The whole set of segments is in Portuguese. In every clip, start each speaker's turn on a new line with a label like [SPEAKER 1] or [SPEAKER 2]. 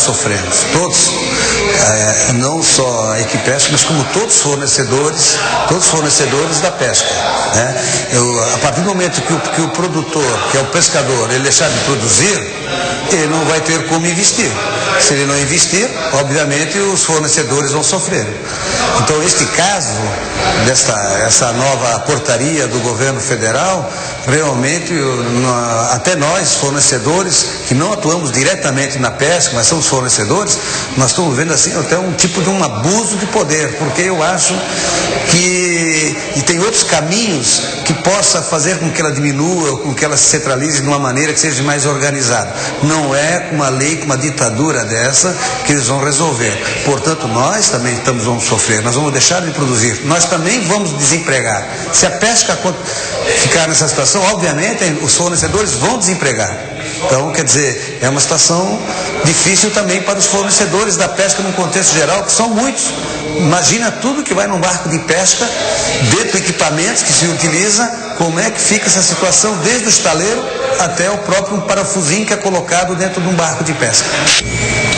[SPEAKER 1] sofrendo, todos, não só a Equipesca, mas como todos os fornecedores da pesca, né? A partir do momento que o produtor, que é o pescador, ele deixar de produzir, ele não vai ter como investir. Se ele não investir, obviamente os fornecedores vão sofrer. Então, este caso, essa nova portaria do governo federal, realmente, até nós, fornecedores, que não atuamos diretamente na pesca, mas somos fornecedores, nós estamos vendo assim até um tipo de um abuso de poder, porque eu acho que tem outros caminhos que possa fazer com que ela diminua, com que ela se centralize de uma maneira que seja mais organizada. Não é com uma lei, com uma ditadura dessa que eles vão resolver. Portanto, nós também vamos sofrer, nós vamos deixar de produzir, nós também vamos desempregar. Se a pesca ficar nessa situação, obviamente os fornecedores vão desempregar. Então, quer dizer, é uma situação difícil também para os fornecedores da pesca num contexto geral, que são muitos. Imagina tudo que vai num barco de pesca, dentro de equipamentos que se utiliza, como é que fica essa situação, desde o estaleiro até o próprio parafusinho que é colocado dentro de um barco de pesca.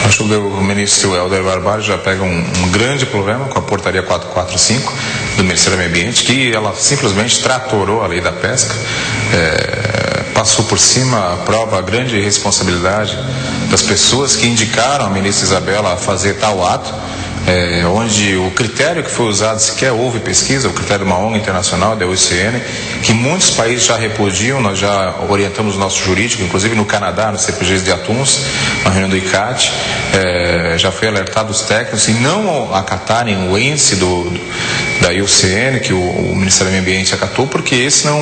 [SPEAKER 2] Acho que o ministro Helder Barbalho já pega um grande problema com a portaria 445 do Ministério do Meio Ambiente, que ela simplesmente tratorou a lei da pesca, passou por cima, prova a grande responsabilidade das pessoas que indicaram a ministra Isabela a fazer tal ato, onde o critério que foi usado sequer houve pesquisa, o critério de uma ONG internacional, da UCN, que muitos países já repudiam. Nós já orientamos o nosso jurídico, inclusive no Canadá, no CPGs de Atuns, na reunião do ICAT, já foi alertado os técnicos em não acatarem o índice da UCN, que o Ministério do Meio Ambiente acatou, porque esse não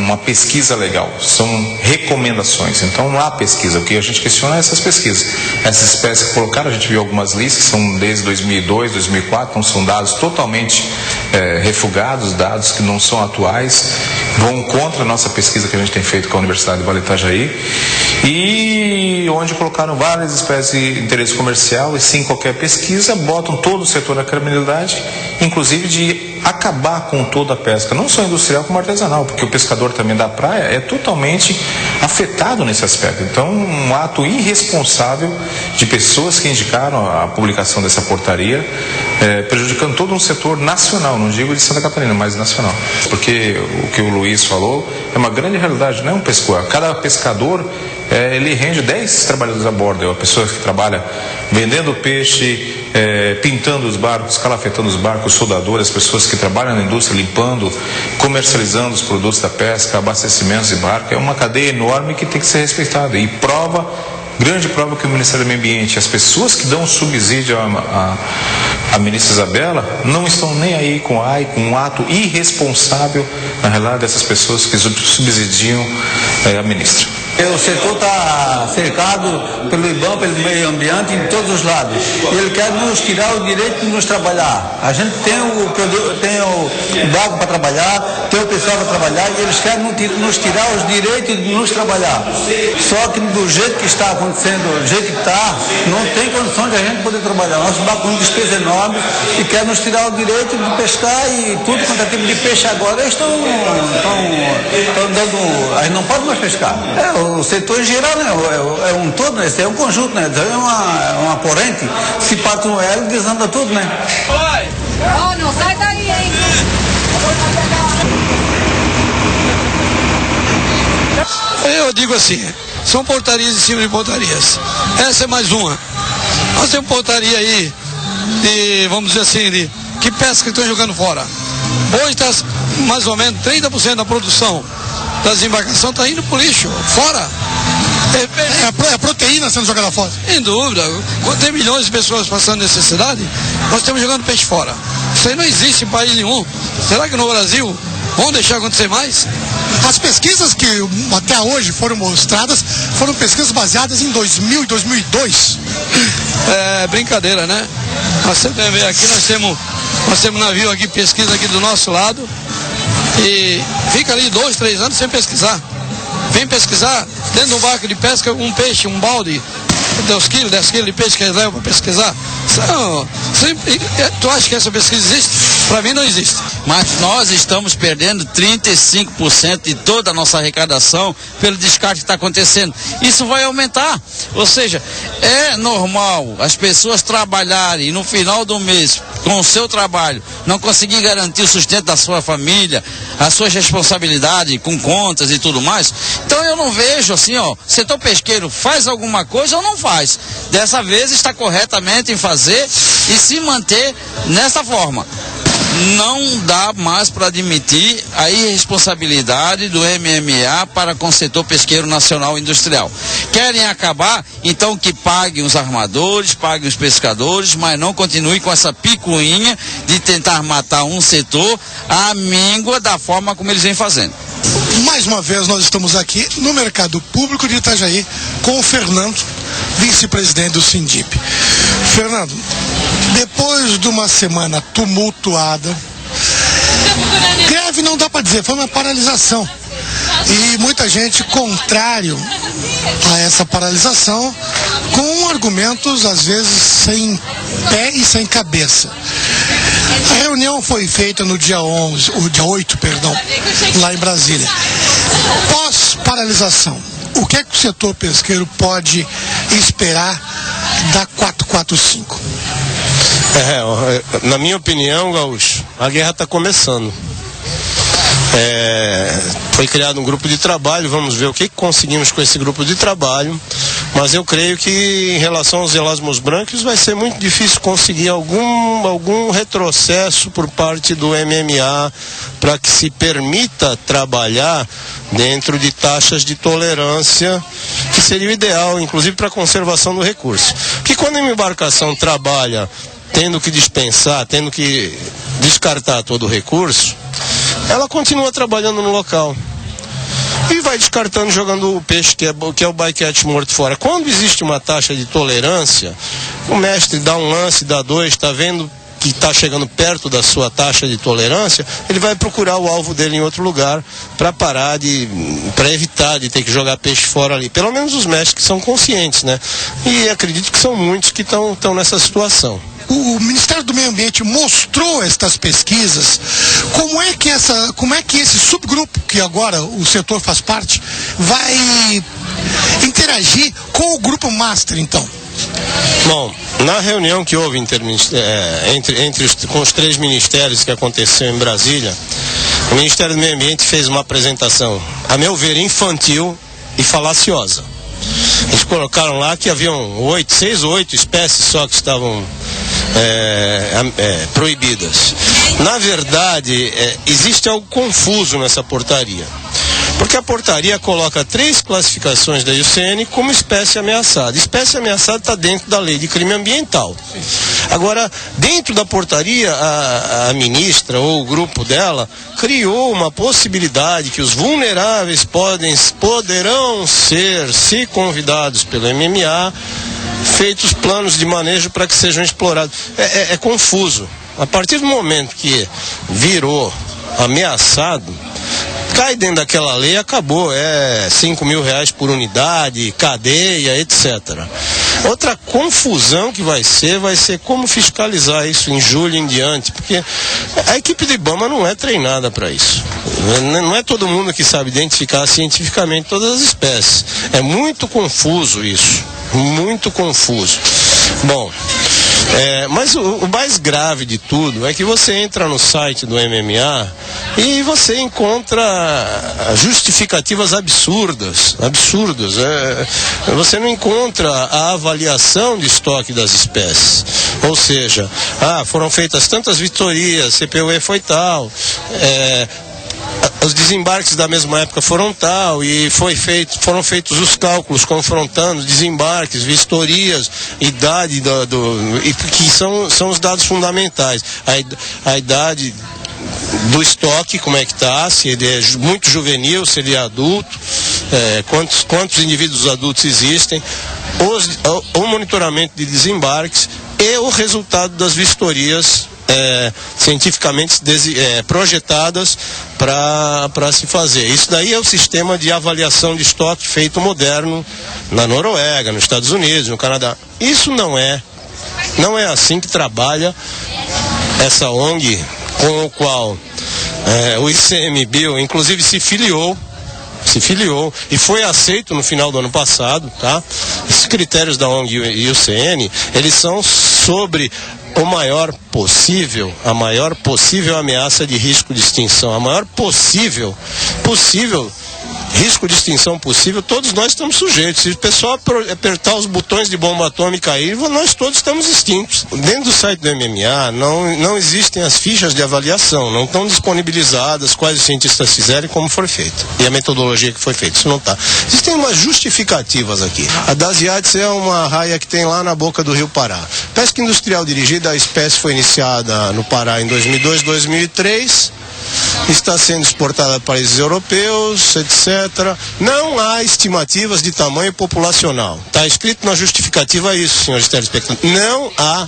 [SPEAKER 2] uma pesquisa legal, são recomendações, então não há pesquisa. O que a gente questiona é essas pesquisas. Essas espécies que colocaram, a gente viu algumas listas, são desde 2002, 2004, então são dados totalmente refugados, dados que não são atuais, vão contra a nossa pesquisa que a gente tem feito com a Universidade de Vale do Itajaí, e onde colocaram várias espécies de interesse comercial, e sem qualquer pesquisa, botam todo o setor da criminalidade, inclusive de acabar com toda a pesca, não só industrial como artesanal, porque o pescador também da praia é totalmente afetado nesse aspecto. Então, um ato irresponsável de pessoas que indicaram a publicação dessa portaria, prejudicando todo um setor nacional, não digo de Santa Catarina, mas nacional. Porque o que o Luiz falou é uma grande realidade, não é um pescador. Cada pescador, ele rende 10 trabalhadores a bordo, é uma pessoa que trabalha vendendo peixe, pintando os barcos, calafetando os barcos, soldadores, pessoas que trabalham na indústria, limpando, comercializando os produtos da pesca, abastecimentos de barco. É uma cadeia enorme que tem que ser respeitada. E grande prova que o Ministério do Meio Ambiente, as pessoas que dão subsídio à ministra Isabela, não estão nem aí com um ato irresponsável, na realidade, dessas pessoas que subsidiam a ministra.
[SPEAKER 3] O setor está cercado pelo IBAMA, pelo meio ambiente, em todos os lados. Ele quer nos tirar o direito de nos trabalhar. A gente tem o barco para trabalhar, tem o pessoal para trabalhar, e eles querem nos tirar os direitos de nos trabalhar. Só que do jeito que está acontecendo, do jeito que está, não tem condição de a gente poder trabalhar. Nosso barco com despesas enormes e quer nos tirar o direito de pescar, e tudo quanto é tipo de peixe agora, eles estão dando. A gente não pode mais pescar. O setor em geral, né? É um todo, né? Esse é um conjunto, né? É uma corrente. Se parte um elo, desanda tudo, né?
[SPEAKER 4] Oh, não sai daí, hein?
[SPEAKER 5] Eu digo assim, são portarias em cima de portarias. Essa é mais uma. Nós temos portaria aí de, vamos dizer assim, de que pesca que estão jogando fora. Hoje está mais ou menos 30% da produção das embarcações está indo para o lixo, fora.
[SPEAKER 6] É proteína sendo jogada fora.
[SPEAKER 5] Sem dúvida. Quando tem milhões de pessoas passando necessidade, nós estamos jogando peixe fora. Isso aí não existe em país nenhum. Será que no Brasil vão deixar acontecer mais?
[SPEAKER 6] As pesquisas que até hoje foram mostradas foram pesquisas baseadas em 2000 e 2002.
[SPEAKER 5] É brincadeira, né? Você vai ver aqui, nós temos navio aqui, pesquisa aqui do nosso lado, e fica ali 2, 3 anos sem pesquisar. Vem pesquisar dentro de um barco de pesca, um peixe, um balde, 10 quilos de peixe que eles levam para pesquisar. Tu acha que essa pesquisa existe? Para mim não existe.
[SPEAKER 3] Mas nós estamos perdendo 35% de toda a nossa arrecadação pelo descarte que está acontecendo. Isso vai aumentar. Ou seja, é normal as pessoas trabalharem no final do mês com o seu trabalho, não conseguir garantir o sustento da sua família, as suas responsabilidades com contas e tudo mais. Então eu não vejo assim, setor pesqueiro faz alguma coisa ou não faz. Dessa vez está corretamente em fazer e se manter nessa forma. Não dá mais para admitir a irresponsabilidade do MMA para com o setor pesqueiro nacional e industrial. Querem acabar, então que paguem os armadores, paguem os pescadores, mas não continue com essa picuinha de tentar matar um setor à míngua da forma como eles vêm fazendo.
[SPEAKER 6] Mais uma vez nós estamos aqui no Mercado Público de Itajaí com o Fernando, vice-presidente do Sindip. Fernando, depois de uma semana tumultuada, greve não dá para dizer, foi uma paralisação. E muita gente contrário a essa paralisação, com argumentos às vezes sem pé e sem cabeça. A reunião foi feita no dia 8, lá em Brasília. Pós-paralisação, o que é que o setor pesqueiro pode esperar da 445?
[SPEAKER 7] Na minha opinião, Gaúcho, a guerra está começando. Foi criado um grupo de trabalho, vamos ver o que conseguimos com esse grupo de trabalho, mas eu creio que em relação aos elasmos brancos vai ser muito difícil conseguir algum retrocesso por parte do MMA para que se permita trabalhar dentro de taxas de tolerância, que seria o ideal, inclusive para a conservação do recurso. Porque quando uma embarcação trabalha tendo que dispensar, tendo que descartar todo o recurso, ela continua trabalhando no local e vai descartando, jogando o peixe que é o bycatch morto fora. Quando existe uma taxa de tolerância, o mestre dá um lance, dá dois, está vendo que está chegando perto da sua taxa de tolerância, ele vai procurar o alvo dele em outro lugar para evitar de ter que jogar peixe fora ali. Pelo menos os mestres que são conscientes, né? E acredito que são muitos que estão nessa situação.
[SPEAKER 6] O Ministério do Meio Ambiente mostrou estas pesquisas. Como é que esse subgrupo, que agora o setor faz parte, vai interagir com o grupo Master, então?
[SPEAKER 7] Bom, na reunião que houve com os três ministérios que aconteceu em Brasília, o Ministério do Meio Ambiente fez uma apresentação, a meu ver, infantil e falaciosa. Eles colocaram lá que haviam 6 ou 8 espécies só que estavam proibidas. Na verdade, existe algo confuso nessa portaria. Porque a portaria coloca 3 classificações da IUCN como espécie ameaçada. Espécie ameaçada está dentro da lei de crime ambiental. Agora, dentro da portaria, a ministra ou o grupo dela criou uma possibilidade que os vulneráveis poderão ser, se convidados pelo MMA, feitos planos de manejo para que sejam explorados. É confuso. A partir do momento que virou ameaçado, cai dentro daquela lei, acabou, R$5.000 por unidade, cadeia, etc. Outra confusão que vai ser como fiscalizar isso em julho em diante, porque a equipe do IBAMA não é treinada para isso. Não é todo mundo que sabe identificar cientificamente todas as espécies. É muito confuso isso, muito confuso. Bom, mas o mais grave de tudo é que você entra no site do MMA e você encontra justificativas absurdas. Você não encontra a avaliação de estoque das espécies. Ou seja, foram feitas tantas vistorias, CPUE foi tal, os desembarques da mesma época foram tal, e foram feitos os cálculos confrontando desembarques, vistorias, idade que são os dados fundamentais. A idade do estoque, como é que está, se ele é muito juvenil, se ele é adulto, quantos indivíduos adultos existem, o monitoramento de desembarques e o resultado das vistorias cientificamente projetadas para se fazer. Isso daí é o sistema de avaliação de estoque feito moderno na Noruega, nos Estados Unidos, no Canadá. Isso não é assim que trabalha essa ONG com o qual o ICMBio, inclusive, se filiou e foi aceito no final do ano passado, tá? Esses critérios da ONG e o CN, eles são sobre a maior possível ameaça de risco de extinção, a maior possível risco de extinção possível, todos nós estamos sujeitos. Se o pessoal apertar os botões de bomba atômica aí, nós todos estamos extintos. Dentro do site do MMA não existem as fichas de avaliação, não estão disponibilizadas quais os cientistas fizeram e como foi feito. E a metodologia que foi feita, isso não está. Existem umas justificativas aqui. A das IADS é uma raia que tem lá na boca do Rio Pará. Pesca industrial dirigida, a espécie foi iniciada no Pará em 2002, 2003. Está sendo exportada a países europeus, etc. Não há estimativas de tamanho populacional. Está escrito na justificativa isso, senhores telespectadores. Não há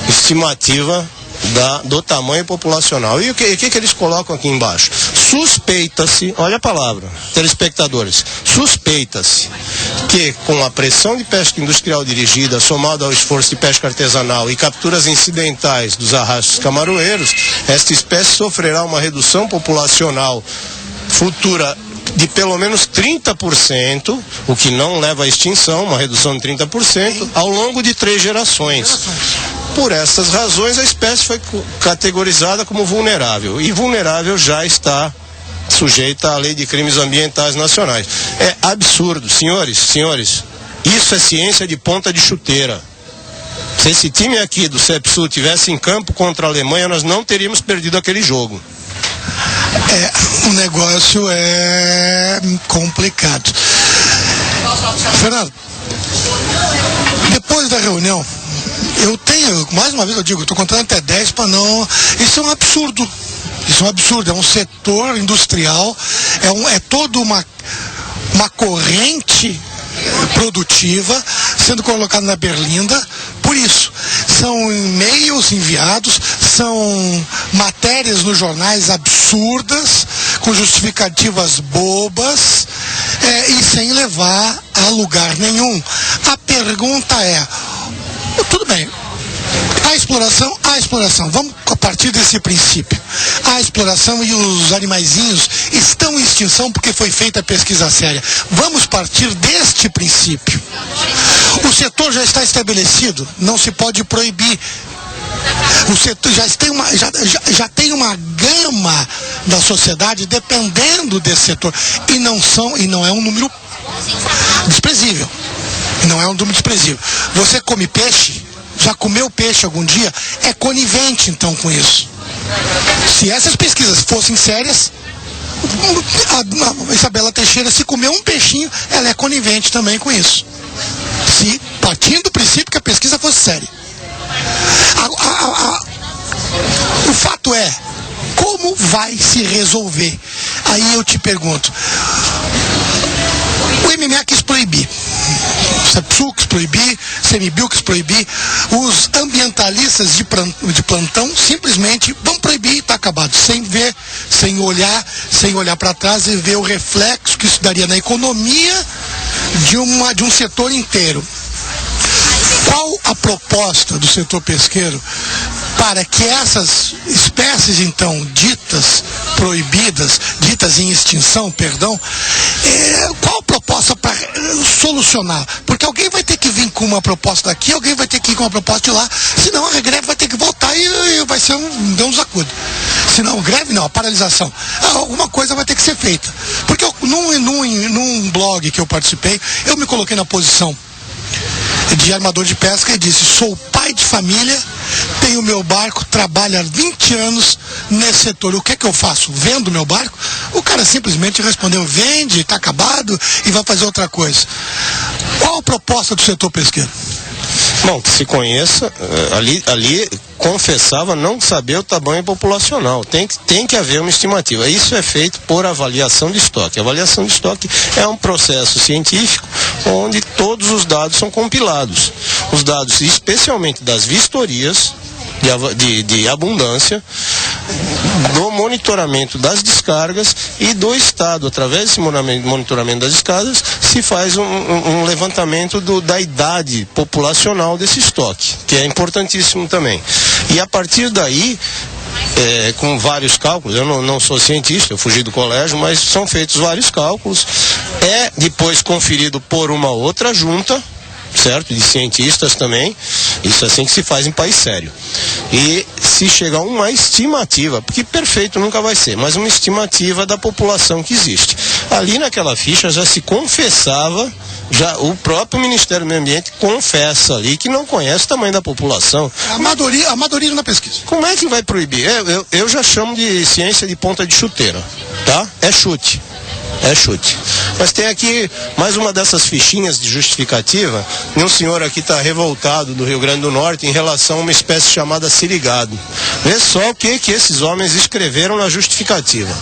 [SPEAKER 7] estimativa do tamanho populacional. E o que eles colocam aqui embaixo? Suspeita-se, olha a palavra, telespectadores, suspeita-se que com a pressão de pesca industrial dirigida, somada ao esforço de pesca artesanal e capturas incidentais dos arrastos camaroeiros, esta espécie sofrerá uma redução populacional futura de pelo menos 30%, o que não leva à extinção, uma redução de 30%, ao longo de 3 gerações. Por essas razões, a espécie foi categorizada como vulnerável, e vulnerável já está sujeita à Lei de Crimes Ambientais Nacionais. É absurdo, senhores, isso é ciência de ponta de chuteira. Se esse time aqui do CEPSU tivesse em campo contra a Alemanha, nós não teríamos perdido aquele jogo.
[SPEAKER 6] O negócio é complicado. Fernando, depois da reunião, eu tenho, mais uma vez eu digo, eu estou contando até 10 para não... Isso é um absurdo, é um setor industrial, é toda uma corrente produtiva sendo colocada na berlinda. Por isso, são e-mails enviados, são matérias nos jornais absurdas, com justificativas bobas, e sem levar a lugar nenhum. A pergunta é, tudo bem, a exploração, vamos a partir desse princípio. A exploração e os animaizinhos estão em extinção porque foi feita a pesquisa séria. Vamos partir deste princípio. O setor já está estabelecido, não se pode proibir. O setor já tem uma gama da sociedade dependendo desse setor. E não é um número desprezível. Não é um número desprezível. Você come peixe? Já comeu peixe algum dia? É conivente então com isso. Se essas pesquisas fossem sérias, a Isabela Teixeira, se comeu um peixinho, ela é conivente também com isso. Se partindo do princípio que a pesquisa fosse séria. O fato é, como vai se resolver? Aí eu te pergunto, o MMA quis proibir, o CEPSU quis proibir, CMBio quis proibir, os ambientalistas de plantão simplesmente vão proibir e está acabado, sem olhar para trás e ver o reflexo que isso daria na economia de um setor inteiro. Qual a proposta do setor pesqueiro para que essas espécies, então, ditas proibidas, ditas em extinção, perdão, qual a proposta para solucionar? Porque alguém vai ter que vir com uma proposta daqui, alguém vai ter que ir com uma proposta de lá, senão a greve vai ter que voltar e vai ser um desacordo. Senão, greve não, a paralisação. Alguma coisa vai ter que ser feita. Porque num blog que eu participei, eu me coloquei na posição de armador de pesca e disse, sou pai de família, tenho meu barco, trabalho há 20 anos nesse setor, o que é que eu faço? Vendo meu barco? O cara simplesmente respondeu, vende, está acabado e vai fazer outra coisa. Qual a proposta do setor pesqueiro?
[SPEAKER 7] Bom, que se conheça, ali confessava não saber o tamanho populacional. Tem que haver uma estimativa. Isso é feito por avaliação de estoque. A avaliação de estoque é um processo científico onde todos os dados são compilados. Os dados, especialmente das vistorias de abundância, do monitoramento das descargas e do Estado, através desse monitoramento das descargas, se faz um levantamento da idade populacional desse estoque, que é importantíssimo também. E a partir daí, com vários cálculos, eu não sou cientista, eu fugi do colégio, mas são feitos vários cálculos, depois conferido por uma outra junta, certo? De cientistas também. Isso é assim que se faz em país sério. E se chega a uma estimativa, porque perfeito nunca vai ser, mas uma estimativa da população que existe. Ali naquela ficha já se confessava, já o próprio Ministério do Meio Ambiente confessa ali que não conhece o tamanho da população.
[SPEAKER 6] Amadorismo na pesquisa.
[SPEAKER 7] Como é que vai proibir? Eu já chamo de ciência de ponta de chuteira, tá? É chute. Mas tem aqui mais uma dessas fichinhas de justificativa, e um senhor aqui está revoltado do Rio Grande do Norte em relação a uma espécie chamada sirigado. Vê só o que esses homens escreveram na justificativa.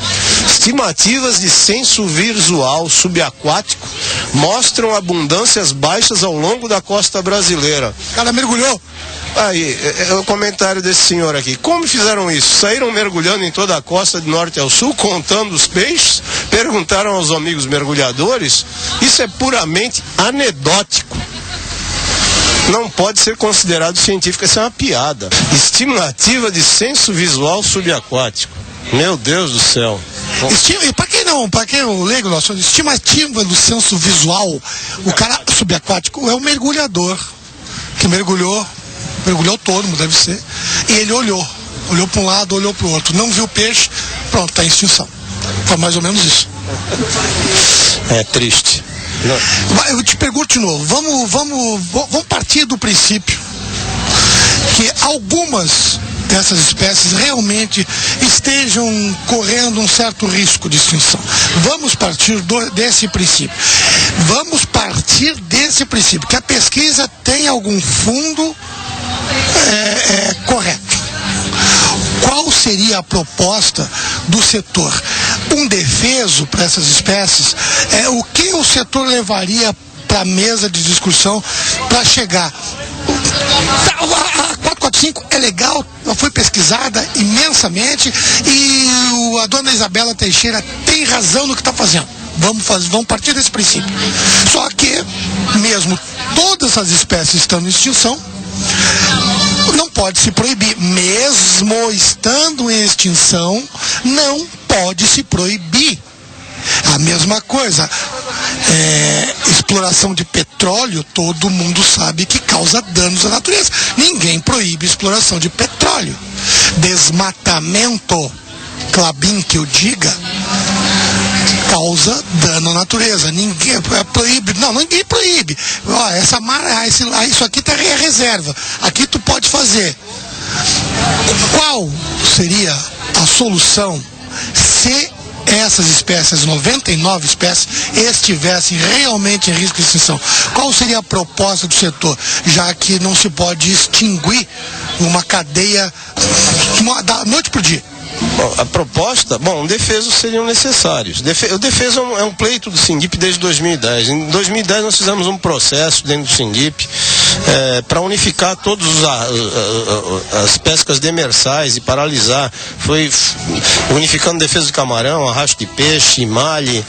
[SPEAKER 7] Estimativas de censo visual subaquático mostram abundâncias baixas ao longo da costa brasileira.
[SPEAKER 6] O cara mergulhou.
[SPEAKER 7] Aí, é o comentário desse senhor aqui. Como fizeram isso? Saíram mergulhando em toda a costa de norte ao sul, contando os peixes? Perguntaram aos amigos mergulhadores? Isso é puramente anedótico. Não pode ser considerado científico, isso é uma piada. Estimativa de censo visual subaquático. Meu Deus do céu.
[SPEAKER 6] E para quem não leigo, nossa estimativa do censo visual, o cara subaquático é o mergulhador, que mergulhou todo, deve ser, e ele olhou para um lado, olhou para o outro, não viu o peixe, pronto, está em extinção. Foi mais ou menos isso.
[SPEAKER 7] É triste.
[SPEAKER 6] Eu te pergunto de novo, vamos partir do princípio que algumas dessas espécies realmente estejam correndo um certo risco de extinção. Vamos partir desse princípio. Que a pesquisa tem algum fundo correto. Qual seria a proposta do setor? Um defeso para essas espécies? O que o setor levaria para a mesa de discussão para chegar? A 445 é legal, ela foi pesquisada imensamente e a dona Isabela Teixeira tem razão no que está fazendo. Vamos partir desse princípio. Só que, mesmo todas as espécies estando em extinção, não pode se proibir. Mesmo estando em extinção, não pode se proibir. A mesma coisa, exploração de petróleo, todo mundo sabe que causa danos à natureza. Ninguém proíbe exploração de petróleo. Desmatamento, Klabin que eu diga, causa dano à natureza. Ninguém proíbe. Não, ninguém proíbe. Isso aqui tá em reserva. Aqui tu pode fazer. Qual seria a solução se essas espécies, 99 espécies, estivessem realmente em risco de extinção? Qual seria a proposta do setor, já que não se pode extinguir uma cadeia da noite para o dia?
[SPEAKER 7] Bom, a proposta, defesos seriam necessários. O defeso é um pleito do Sindip desde 2010. Em 2010 nós fizemos um processo dentro do Sindip para unificar todas as pescas demersais e paralisar. Foi unificando defesa de camarão, arrasto de peixe, malhe,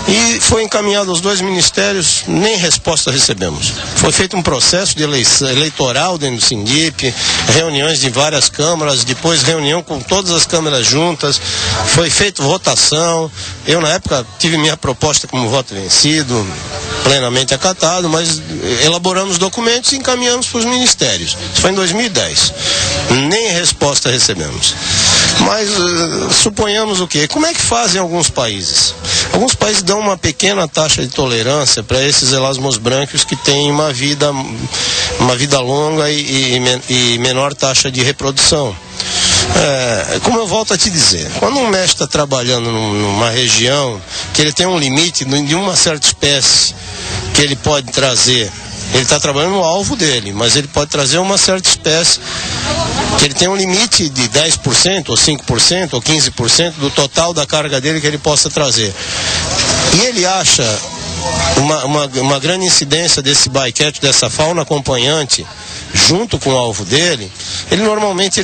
[SPEAKER 7] e foi encaminhado aos dois ministérios, nem resposta recebemos. Foi feito um processo de eleitoral dentro do Sindip, reuniões de várias câmaras, depois reunião com todas as câmaras juntas, foi feita votação. Eu na época tive minha proposta como voto vencido, plenamente acatado, mas elaboramos documentos e encaminhamos para os ministérios. Isso foi em 2010. Nem resposta recebemos. Mas suponhamos o quê? Como é que fazem alguns países? Alguns países dão uma pequena taxa de tolerância para esses elasmosbrânquios que têm uma vida longa e menor taxa de reprodução. Como eu volto a te dizer, quando um mestre está trabalhando numa região que ele tem um limite de uma certa espécie que ele pode trazer, ele está trabalhando no alvo dele, mas ele pode trazer uma certa espécie que ele tem um limite de 10% ou 5% ou 15% do total da carga dele que ele possa trazer. E ele acha uma grande incidência desse bycatch, dessa fauna acompanhante junto com o alvo dele, ele normalmente,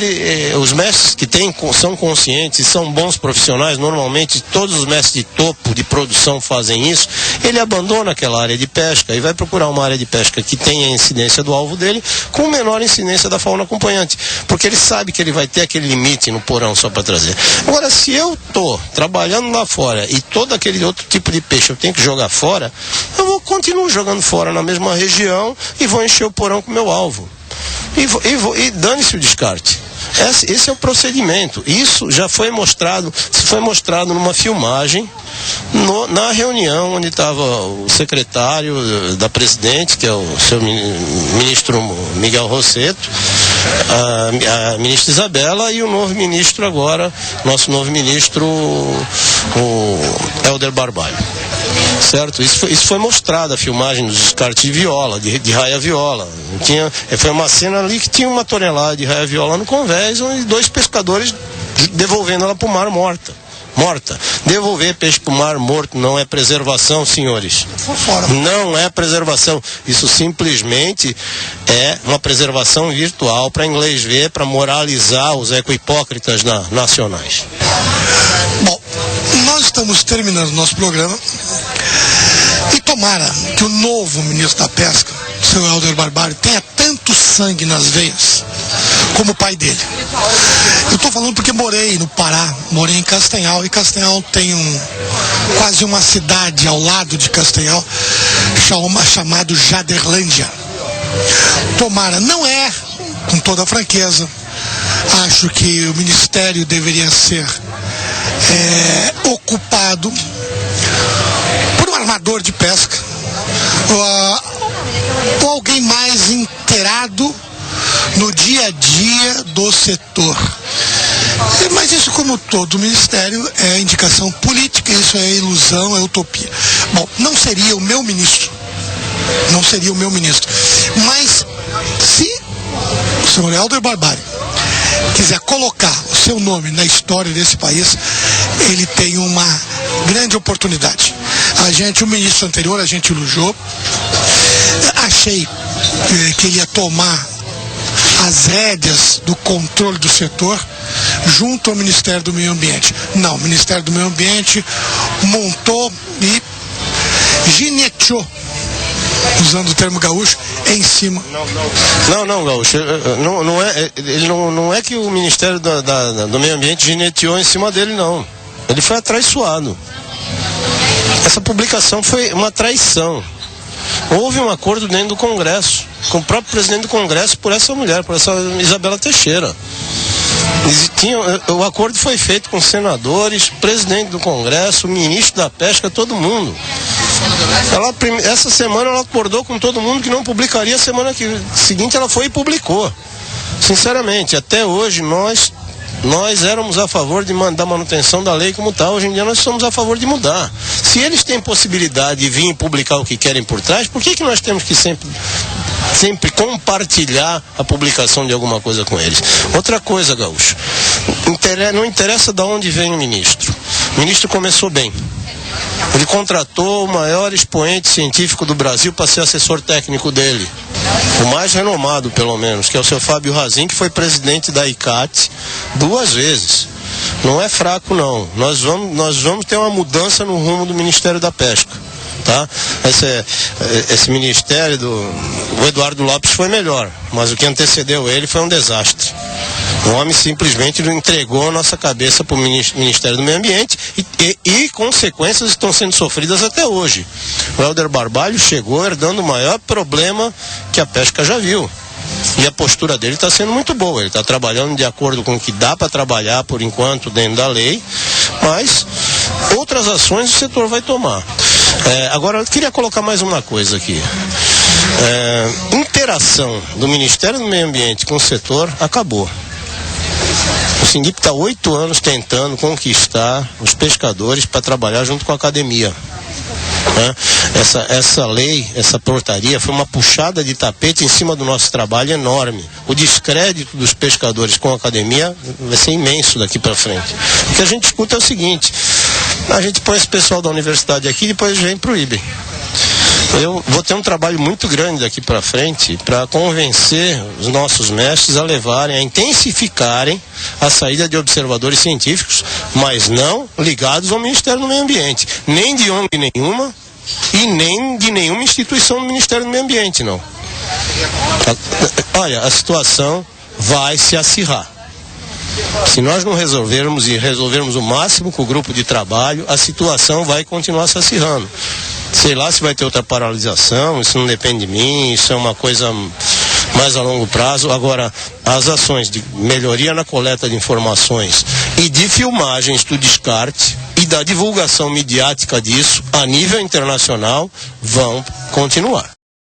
[SPEAKER 7] os mestres que são conscientes, são bons profissionais, normalmente todos os mestres de topo de produção fazem isso, ele abandona aquela área de pesca e vai procurar uma área de pesca que tenha a incidência do alvo dele, com menor incidência da fauna acompanhante, porque ele sabe que ele vai ter aquele limite no porão só para trazer. Agora, se eu estou trabalhando lá fora e todo aquele outro tipo de peixe eu tenho que jogar fora, eu continuo jogando fora na mesma região e vou encher o porão com o meu alvo. E dane-se o descarte. Esse é o procedimento. Isso já foi mostrado numa filmagem na reunião onde estava o secretário da presidente, que é o seu ministro Miguel Rosseto, a ministra Isabela e o novo ministro agora, nosso novo ministro, o Helder Barbalho. Certo? Isso foi mostrado, a filmagem dos descartes de viola, de raia-viola. Foi uma cena ali que tinha uma tonelada de raia-viola no convés, onde 2 pescadores devolvendo ela para o mar morta. Devolver peixe para o mar morto não é preservação, senhores. Não é preservação. Isso simplesmente é uma preservação virtual para inglês ver, para moralizar os eco-hipócritas nacionais.
[SPEAKER 6] Bom, nós estamos terminando o nosso programa e tomara que o novo ministro da Pesca, o seu Helder Barbalho, tenha tanto sangue nas veias como o pai dele. Eu estou falando porque morei no Pará, morei em Castanhal, e Castanhal tem quase uma cidade ao lado de Castanhal, chamado Jaderlândia. Tomara, não é, com toda a franqueza, acho que o ministério deveria ser ocupado por um armador de pesca, ou alguém mais inteirado no dia a dia do setor. Mas isso, como todo ministério, é indicação política, isso é ilusão, é utopia. Bom, não seria o meu ministro. Mas se o senhor Helder Barbalho quiser colocar o seu nome na história desse país, ele tem uma grande oportunidade. O ministro anterior, a gente elogiou. Achei que ele ia tomar as rédeas do controle do setor junto ao Ministério do Meio Ambiente. Não, o Ministério do Meio Ambiente montou e gineteou, usando o termo gaúcho, em cima.
[SPEAKER 7] Não, gaúcho, não é que o Ministério do Meio Ambiente gineteou em cima dele, não. Ele foi atraiçoado. Essa publicação foi uma traição. Houve um acordo dentro do Congresso, com o próprio presidente do Congresso, por essa mulher, por essa Isabela Teixeira. O acordo foi feito com senadores, presidente do Congresso, ministro da Pesca, todo mundo. Essa semana ela acordou com todo mundo que não publicaria, a semana seguinte ela foi e publicou. Sinceramente, até hoje nós éramos a favor da manutenção da lei como tal. Hoje em dia nós somos a favor de mudar. Se eles têm possibilidade de vir publicar o que querem por trás, por que nós temos que sempre compartilhar a publicação de alguma coisa com eles? Outra coisa, gaúcho, não interessa de onde vem o ministro. O ministro começou bem. Ele contratou o maior expoente científico do Brasil para ser assessor técnico dele. O mais renomado, pelo menos, que é o seu Fábio Razin, que foi presidente da ICAT 2 vezes. Não é fraco, não. Nós vamos ter uma mudança no rumo do Ministério da Pesca. Tá? Esse ministério o Eduardo Lopes foi melhor, mas o que antecedeu ele foi um desastre. O homem simplesmente entregou a nossa cabeça para o Ministério do Meio Ambiente e consequências estão sendo sofridas até hoje. O Helder Barbalho chegou herdando o maior problema que a pesca já viu. E a postura dele está sendo muito boa. Ele está trabalhando de acordo com o que dá para trabalhar por enquanto dentro da lei, mas outras ações o setor vai tomar. Agora eu queria colocar mais uma coisa aqui. Interação do Ministério do Meio Ambiente com o setor acabou. O SINDIP está 8 anos tentando conquistar os pescadores para trabalhar junto com a academia. Essa lei, essa portaria foi uma puxada de tapete em cima do nosso trabalho enorme. O descrédito dos pescadores com a academia vai ser imenso daqui para frente. O que a gente escuta é o seguinte: a gente põe esse pessoal da universidade aqui e depois vem para o IBEM. Eu vou ter um trabalho muito grande daqui para frente para convencer os nossos mestres a levarem, a intensificarem a saída de observadores científicos, mas não ligados ao Ministério do Meio Ambiente, nem de ONG nenhuma e nem de nenhuma instituição do Ministério do Meio Ambiente, não. Olha, a situação vai se acirrar. Se nós não resolvermos o máximo com o grupo de trabalho, a situação vai continuar se acirrando. Sei lá se vai ter outra paralisação, isso não depende de mim, isso é uma coisa mais a longo prazo. Agora, as ações de melhoria na coleta de informações e de filmagens do descarte e da divulgação midiática disso a nível internacional vão continuar.